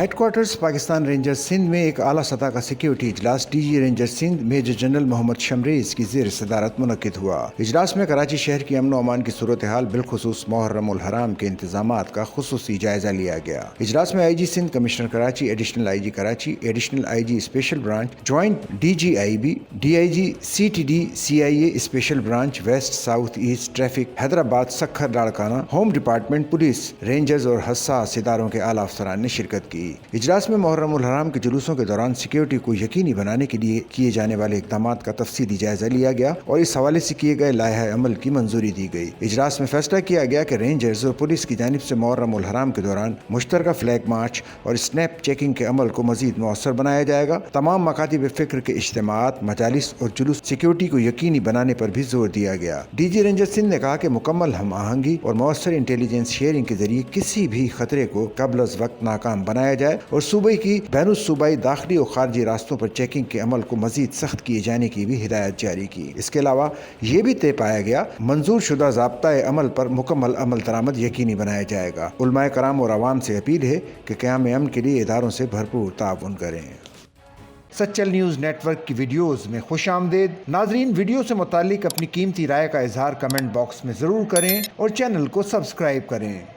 Head quarters Pakistan rangers Sindh में एक आला सतह का सिक्योरिटी इजलास DG rangers Sindh major general Muhammad Shamraiz की ज़ेर सदारत मुनक्किद हुआ। इजलास में कराची शहर की अमन व अमान की सूरत हाल बिलखुसूस मुहर्रम उल हराम के इंतजामात का खुसूसी जायजा लिया गया। इजलास में IG Sindh, commissioner Karachi, additional IG Karachi, additional IG special branch, joint DGIB, DIG CTD CIA special branch, west south east traffic, Hyderabad Sukkur Larkana, home department, police, rangers और हसास इदारों के आला अफसरान ने शिरकत की। इजलास में मुहर्रम उल हराम के जुलूसों के दौरान सिक्योरिटी को यकीनी बनाने के लिए किए जाने वाले इक़दाम का तफसीली जायजा लिया गया और इस हवाले से किए गए लायहा अमल की मंजूरी दी गई। इजलास में फैसला किया गया कि रेंजर्स और पुलिस की जानिब से मुहर्रम उल हराम के दौरान मुश्तरका फ्लैग मार्च और स्नैप चेकिंग के अमल को मजीद मौसर बनाया जाएगा। तमाम मकातिब फ़िक्र के इज्तिमात, मजालिस और जुलूस सिक्योरिटी को यकीनी बनाने पर भी जोर दिया गया। DG रेंजर्स सिंध ने कहा कि मुकम्मल हम आहंगी और मौसर इंटेलिजेंस शेयरिंग के जरिए किसी भी खतरे को कब्ल अज़ वक्त नाकाम बनाया जाए और सूबे की बैनुल सूबाई दाखिली और खारजी रास्तों पर चेकिंग के अमल को मजीद सख्त किए जाने की भी हिदायत जारी की। इसके अलावा ये भी तय पाया गया मंजूर शुदा ज़ाब्ता अमल पर मुकम्मल अमल दरामद यकीनी बनाया जाएगा। उलमाए कराम और आवाम से अपील है कि क़याम अमन के लिए इदारों से भरपूर ताउन करें। सच्चल न्यूज़ नेटवर्क की वीडियोज़ में खुश आमदेद। नाजरीन, वीडियो से मुतालिक अपनी कीमती राय का इजहार कमेंट बॉक्स में ज़रूर करें और चैनल को सब्सक्राइब करें।